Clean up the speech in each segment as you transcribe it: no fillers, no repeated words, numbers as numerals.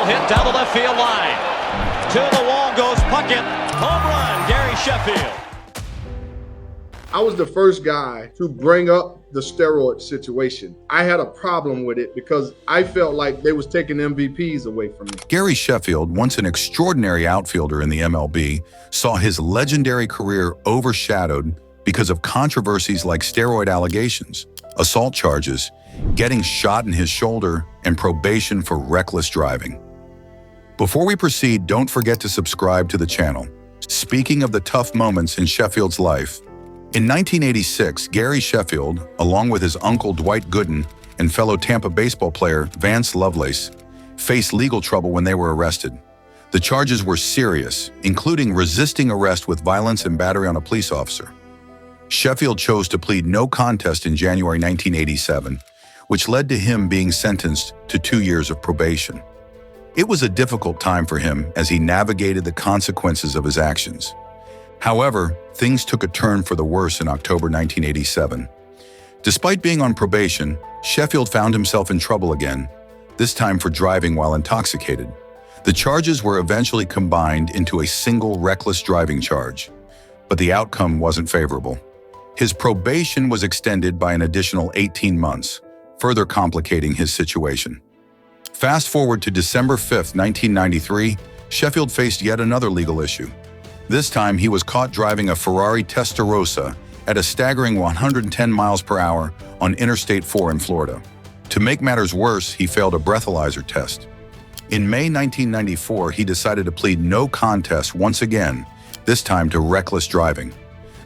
ball hit down the left field line. To the wall goes Puckett. Home run, Gary Sheffield. I was the first guy to bring up the steroid situation. I had a problem with it because I felt like they was taking MVPs away from me. Gary Sheffield, once an extraordinary outfielder in the MLB, saw his legendary career overshadowed because of controversies like steroid allegations, assault charges, getting shot in his shoulder, and probation for reckless driving. Before we proceed, don't forget to subscribe to the channel. Speaking of the tough moments in Sheffield's life, in 1986, Gary Sheffield, along with his uncle Dwight Gooden and fellow Tampa baseball player Vance Lovelace, faced legal trouble when they were arrested. The charges were serious, including resisting arrest with violence and battery on a police officer. Sheffield chose to plead no contest in January 1987, which led to him being sentenced to 2 years of probation. It was a difficult time for him as he navigated the consequences of his actions. However, things took a turn for the worse in October 1987. Despite being on probation, Sheffield found himself in trouble again, this time for driving while intoxicated. The charges were eventually combined into a single reckless driving charge, but the outcome wasn't favorable. His probation was extended by an additional 18 months, further complicating his situation. Fast forward to December 5, 1993, Sheffield faced yet another legal issue. This time, he was caught driving a Ferrari Testarossa at a staggering 110 miles per hour on Interstate 4 in Florida. To make matters worse, he failed a breathalyzer test. In May 1994, he decided to plead no contest once again, this time to reckless driving.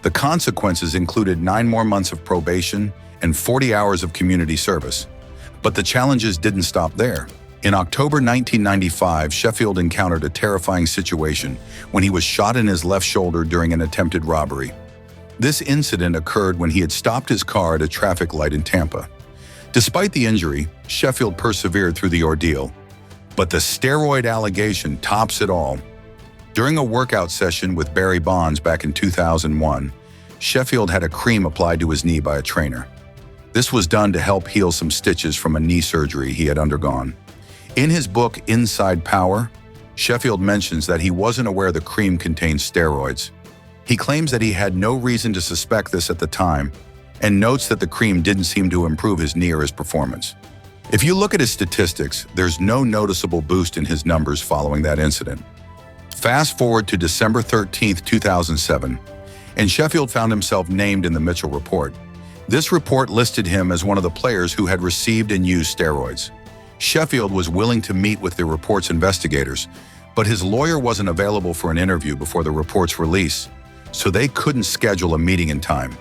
The consequences included 9 more months of probation and 40 hours of community service. But the challenges didn't stop there. In October 1995, Sheffield encountered a terrifying situation when he was shot in his left shoulder during an attempted robbery. This incident occurred when he had stopped his car at a traffic light in Tampa. Despite the injury, Sheffield persevered through the ordeal. But the steroid allegation tops it all. During a workout session with Barry Bonds back in 2001, Sheffield had a cream applied to his knee by a trainer. This was done to help heal some stitches from a knee surgery he had undergone. In his book, Inside Power, Sheffield mentions that he wasn't aware the cream contained steroids. He claims that he had no reason to suspect this at the time, and notes that the cream didn't seem to improve his knee or his performance. If you look at his statistics, there's no noticeable boost in his numbers following that incident. Fast forward to December 13, 2007, and Sheffield found himself named in the Mitchell Report. This report listed him as one of the players who had received and used steroids. Sheffield was willing to meet with the report's investigators, but his lawyer wasn't available for an interview before the report's release, so they couldn't schedule a meeting in time.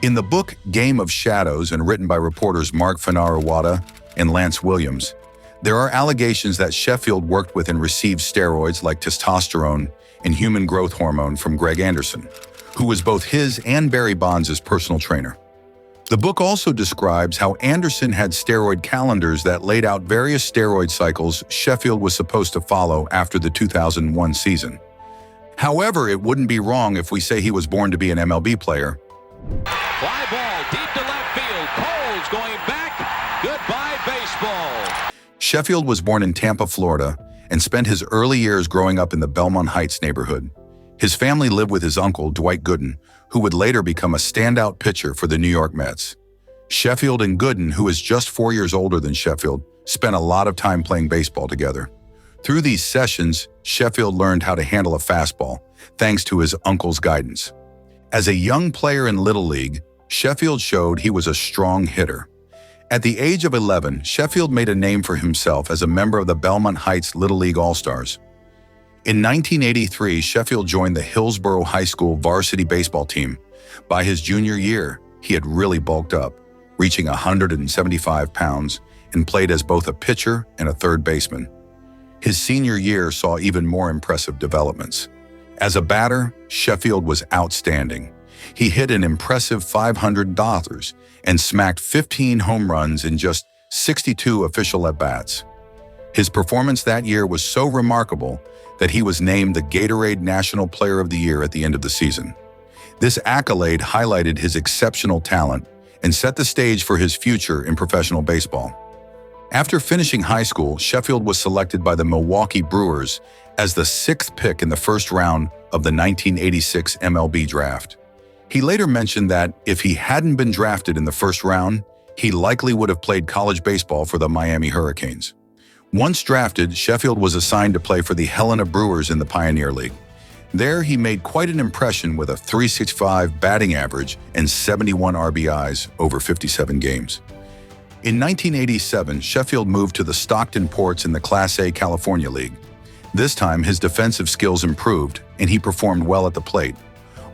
In the book Game of Shadows, and written by reporters Mark Fanarawada and Lance Williams, there are allegations that Sheffield worked with and received steroids like testosterone and human growth hormone from Greg Anderson, who was both his and Barry Bonds' personal trainer. The book also describes how Anderson had steroid calendars that laid out various steroid cycles Sheffield was supposed to follow after the 2001 season. However, it wouldn't be wrong if we say he was born to be an MLB player. Fly ball deep to left field. Coles going back. Goodbye, baseball. Sheffield was born in Tampa, Florida, and spent his early years growing up in the Belmont Heights neighborhood. His family lived with his uncle, Dwight Gooden, who would later become a standout pitcher for the New York Mets. Sheffield and Gooden, who is just 4 years older than Sheffield, spent a lot of time playing baseball together. Through these sessions, Sheffield learned how to handle a fastball, thanks to his uncle's guidance. As a young player in Little League, Sheffield showed he was a strong hitter. At the age of 11, Sheffield made a name for himself as a member of the Belmont Heights Little League All-Stars. In 1983, Sheffield joined the Hillsborough High School varsity baseball team. By his junior year, he had really bulked up, reaching 175 pounds, and played as both a pitcher and a third baseman. His senior year saw even more impressive developments. As a batter, Sheffield was outstanding. He hit an impressive $500 and smacked 15 home runs in just 62 official at-bats. His performance that year was so remarkable that he was named the Gatorade National Player of the Year at the end of the season. This accolade highlighted his exceptional talent and set the stage for his future in professional baseball. After finishing high school, Sheffield was selected by the Milwaukee Brewers as the 6th pick in the first round of the 1986 MLB draft. He later mentioned that if he hadn't been drafted in the first round, he likely would have played college baseball for the Miami Hurricanes. Once drafted, Sheffield was assigned to play for the Helena Brewers in the Pioneer League. There, he made quite an impression with a .365 batting average and 71 RBIs over 57 games. In 1987, Sheffield moved to the Stockton Ports in the Class A California League. This time, his defensive skills improved, and he performed well at the plate.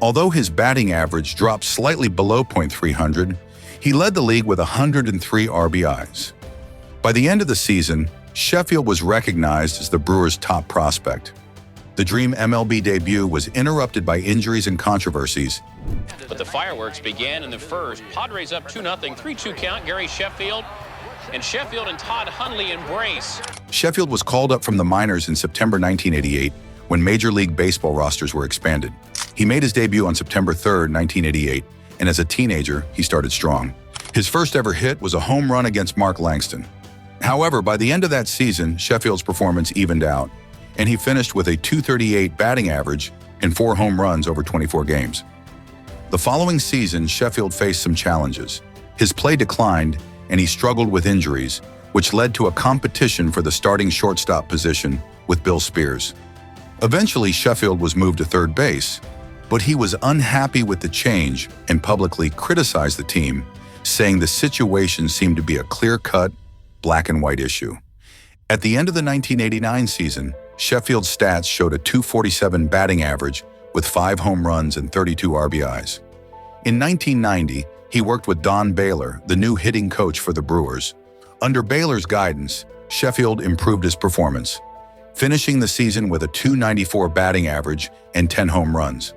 Although his batting average dropped slightly below .300, he led the league with 103 RBIs. By the end of the season, Sheffield was recognized as the Brewers' top prospect. The dream MLB debut was interrupted by injuries and controversies. But the fireworks began in the first. Padres up 2-0, 3-2 count. Gary Sheffield and Todd Hundley embrace. Sheffield was called up from the minors in September 1988 when Major League Baseball rosters were expanded. He made his debut on September 3, 1988, and as a teenager, he started strong. His first ever hit was a home run against Mark Langston. However, by the end of that season, Sheffield's performance evened out, and he finished with a .238 batting average and 4 home runs over 24 games. The following season, Sheffield faced some challenges. His play declined, and he struggled with injuries, which led to a competition for the starting shortstop position with Bill Spears. Eventually, Sheffield was moved to third base, but he was unhappy with the change and publicly criticized the team, saying the situation seemed to be a clear-cut, black-and-white issue. At the end of the 1989 season, Sheffield's stats showed a .247 batting average with 5 home runs and 32 RBIs. In 1990, he worked with Don Baylor, the new hitting coach for the Brewers. Under Baylor's guidance, Sheffield improved his performance, finishing the season with a .294 batting average and 10 home runs.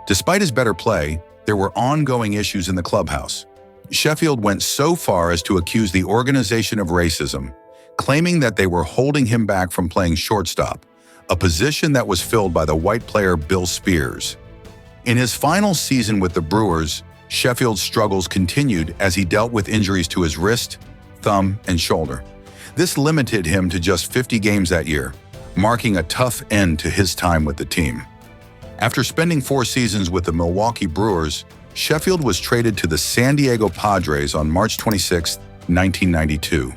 Despite his better play, there were ongoing issues in the clubhouse. Sheffield went so far as to accuse the organization of racism, claiming that they were holding him back from playing shortstop, a position that was filled by the white player Bill Spears. In his final season with the Brewers, Sheffield's struggles continued as he dealt with injuries to his wrist, thumb, and shoulder. This limited him to just 50 games that year, marking a tough end to his time with the team. After spending 4 seasons with the Milwaukee Brewers, Sheffield was traded to the San Diego Padres on March 26, 1992.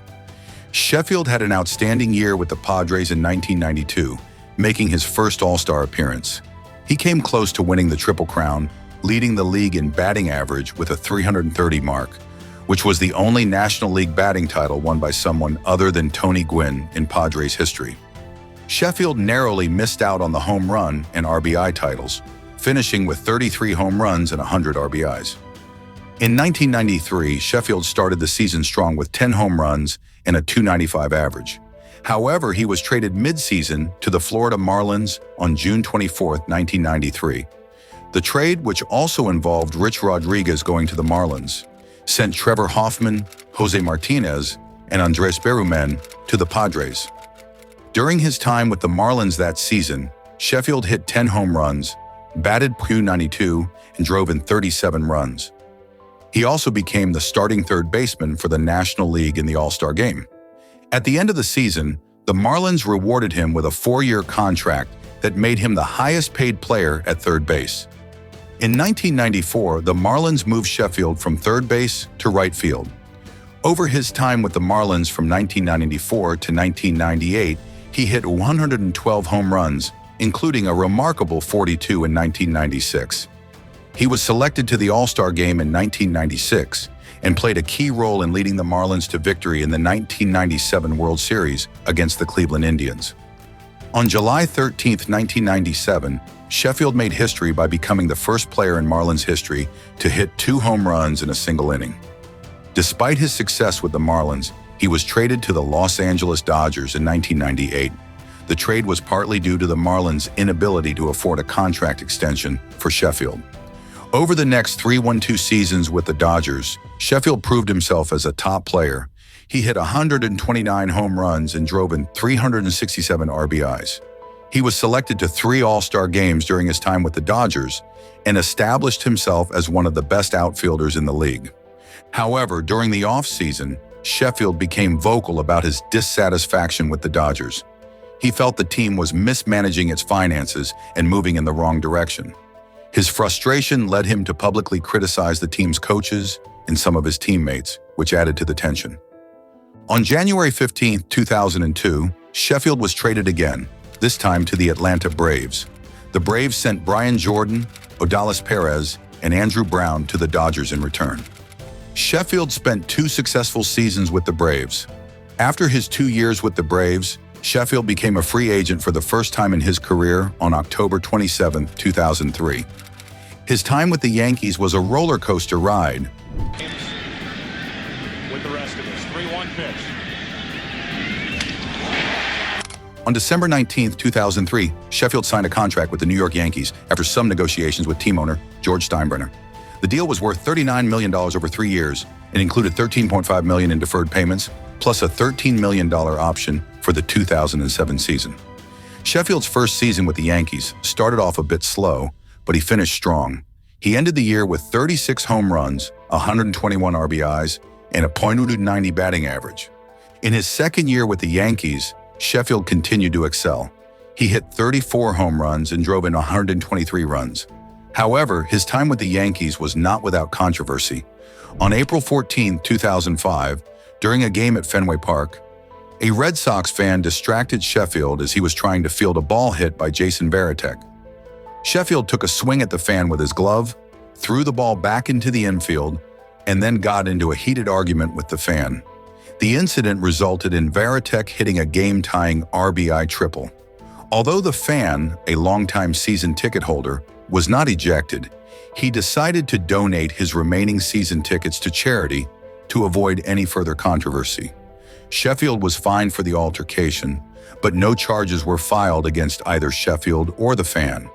Sheffield had an outstanding year with the Padres in 1992, making his first All-Star appearance. He came close to winning the Triple Crown, leading the league in batting average with a .330 mark, which was the only National League batting title won by someone other than Tony Gwynn in Padres history. Sheffield narrowly missed out on the home run and RBI titles, finishing with 33 home runs and 100 RBIs. In 1993, Sheffield started the season strong with 10 home runs and a .295 average. However, he was traded mid-season to the Florida Marlins on June 24, 1993. The trade, which also involved Rich Rodriguez going to the Marlins, sent Trevor Hoffman, Jose Martinez, and Andres Berumen to the Padres. During his time with the Marlins that season, Sheffield hit 10 home runs, batted .292, and drove in 37 runs. He also became the starting third baseman for the National League in the All-Star Game. At the end of the season, the Marlins rewarded him with a 4-year contract that made him the highest-paid player at third base. In 1994, the Marlins moved Sheffield from third base to right field. Over his time with the Marlins from 1994 to 1998, he hit 112 home runs, including a remarkable 42 in 1996. He was selected to the All-Star Game in 1996 and played a key role in leading the Marlins to victory in the 1997 World Series against the Cleveland Indians. On July 13, 1997, Sheffield made history by becoming the first player in Marlins history to hit 2 home runs in a single inning. Despite his success with the Marlins, he was traded to the Los Angeles Dodgers in 1998. The trade was partly due to the Marlins' inability to afford a contract extension for Sheffield. Over the next 3-1-2 seasons with the Dodgers, Sheffield proved himself as a top player. He hit 129 home runs and drove in 367 RBIs. He was selected to 3 All-Star games during his time with the Dodgers and established himself as one of the best outfielders in the league. However, during the offseason, Sheffield became vocal about his dissatisfaction with the Dodgers. He felt the team was mismanaging its finances and moving in the wrong direction. His frustration led him to publicly criticize the team's coaches and some of his teammates, which added to the tension. On January 15, 2002, Sheffield was traded again, this time to the Atlanta Braves. The Braves sent Brian Jordan, Odalis Perez, and Andrew Brown to the Dodgers in return. Sheffield spent 2 successful seasons with the Braves. After his 2 years with the Braves, Sheffield became a free agent for the first time in his career on October 27, 2003. His time with the Yankees was a roller coaster ride. With the rest of us, 3-1 pitch. On December 19, 2003, Sheffield signed a contract with the New York Yankees after some negotiations with team owner George Steinbrenner. The deal was worth $39 million over 3 years and included $13.5 million in deferred payments, plus a $13 million option for the 2007 season. Sheffield's first season with the Yankees started off a bit slow, but he finished strong. He ended the year with 36 home runs, 121 RBIs, and a .290 batting average. In his second year with the Yankees, Sheffield continued to excel. He hit 34 home runs and drove in 123 runs. However, his time with the Yankees was not without controversy. On April 14, 2005, during a game at Fenway Park, a Red Sox fan distracted Sheffield as he was trying to field a ball hit by Jason Varitek. Sheffield took a swing at the fan with his glove, threw the ball back into the infield, and then got into a heated argument with the fan. The incident resulted in Varitek hitting a game-tying RBI triple. Although the fan, a longtime season ticket holder, was not ejected, he decided to donate his remaining season tickets to charity to avoid any further controversy. Sheffield was fined for the altercation, but no charges were filed against either Sheffield or the fan.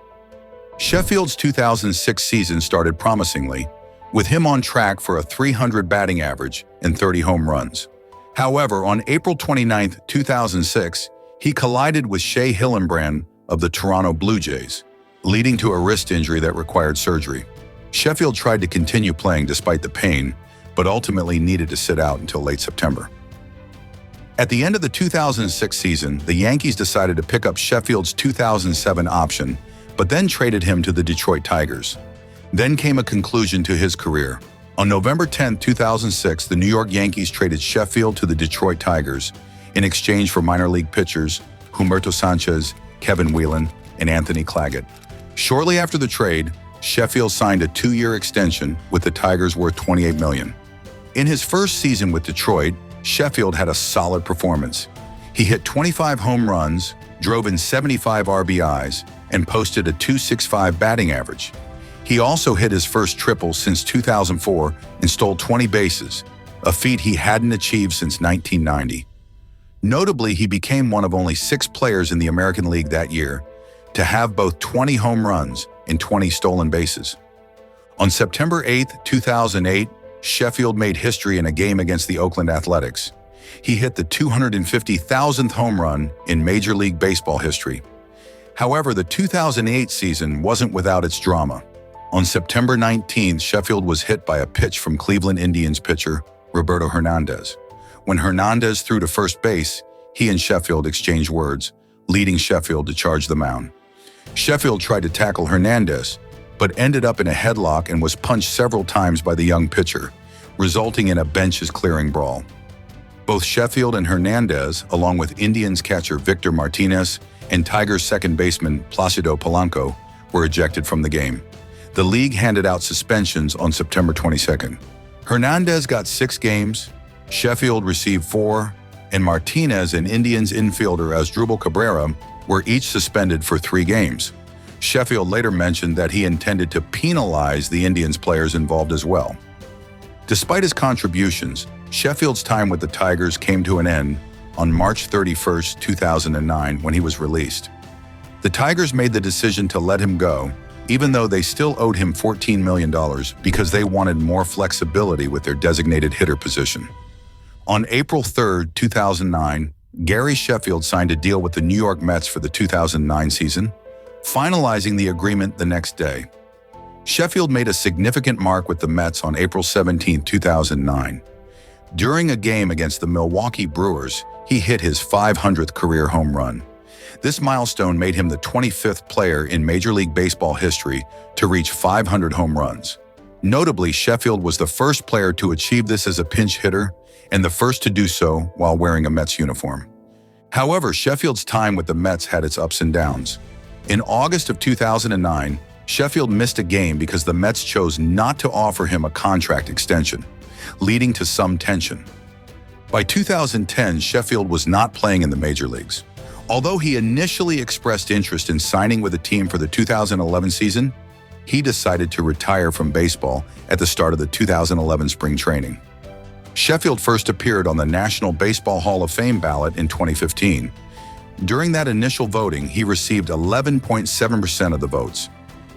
Sheffield's 2006 season started promisingly, with him on track for a .300 batting average and 30 home runs. However, on April 29, 2006, he collided with Shea Hillenbrand of the Toronto Blue Jays, leading to a wrist injury that required surgery. Sheffield tried to continue playing despite the pain, but ultimately needed to sit out until late September. At the end of the 2006 season, the Yankees decided to pick up Sheffield's 2007 option, but then traded him to the Detroit Tigers. Then came a conclusion to his career. On November 10, 2006, the New York Yankees traded Sheffield to the Detroit Tigers in exchange for minor league pitchers Humberto Sanchez, Kevin Whelan, and Anthony Claggett. Shortly after the trade, Sheffield signed a 2-year extension with the Tigers worth $28 million. In his first season with Detroit, Sheffield had a solid performance. He hit 25 home runs, drove in 75 RBIs, and posted a .265 batting average. He also hit his first triple since 2004 and stole 20 bases, a feat he hadn't achieved since 1990. Notably, he became one of only 6 players in the American League that year to have both 20 home runs and 20 stolen bases. On September 8, 2008, Sheffield made history in a game against the Oakland Athletics. He hit the 250,000th home run in Major League Baseball history. However, the 2008 season wasn't without its drama. On September 19th, Sheffield was hit by a pitch from Cleveland Indians pitcher Roberto Hernandez. When Hernandez threw to first base, he and Sheffield exchanged words, leading Sheffield to charge the mound. Sheffield tried to tackle Hernandez, but ended up in a headlock and was punched several times by the young pitcher, resulting in a benches-clearing brawl. Both Sheffield and Hernandez, along with Indians catcher Victor Martinez and Tigers second baseman Placido Polanco, were ejected from the game. The league handed out suspensions on September 22nd. Hernandez got 6 games, Sheffield received 4, and Martinez and Indians infielder Asdrubal Cabrera were each suspended for 3 games. Sheffield later mentioned that he intended to penalize the Indians players involved as well. Despite his contributions, Sheffield's time with the Tigers came to an end on March 31, 2009, when he was released. The Tigers made the decision to let him go, even though they still owed him $14 million because they wanted more flexibility with their designated hitter position. On April 3, 2009, Gary Sheffield signed a deal with the New York Mets for the 2009 season, finalizing the agreement the next day. Sheffield made a significant mark with the Mets on April 17, 2009. During a game against the Milwaukee Brewers, he hit his 500th career home run. This milestone made him the 25th player in Major League Baseball history to reach 500 home runs. Notably, Sheffield was the first player to achieve this as a pinch hitter and the first to do so while wearing a Mets uniform. However, Sheffield's time with the Mets had its ups and downs. In August of 2009, Sheffield missed a game because the Mets chose not to offer him a contract extension, leading to some tension. By 2010, Sheffield was not playing in the major leagues. Although he initially expressed interest in signing with a team for the 2011 season, he decided to retire from baseball at the start of the 2011 spring training. Sheffield first appeared on the National Baseball Hall of Fame ballot in 2015. During that initial voting, he received 11.7% of the votes.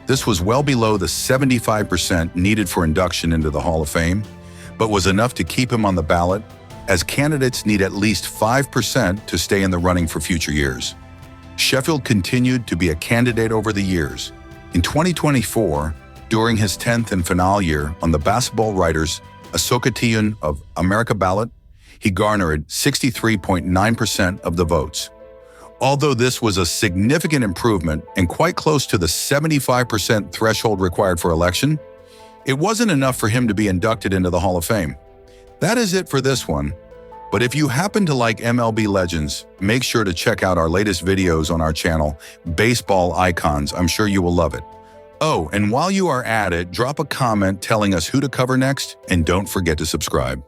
This was well below the 75% needed for induction into the Hall of Fame, but was enough to keep him on the ballot, as candidates need at least 5% to stay in the running for future years. Sheffield continued to be a candidate over the years. In 2024, during his 10th and final year on the Basketball Writers Association of America ballot, he garnered 63.9% of the votes. Although this was a significant improvement and quite close to the 75% threshold required for election, it wasn't enough for him to be inducted into the Hall of Fame. That is it for this one. But if you happen to like MLB legends, make sure to check out our latest videos on our channel, Baseball Icons. I'm sure you will love it. Oh, and while you are at it, drop a comment telling us who to cover next, and don't forget to subscribe.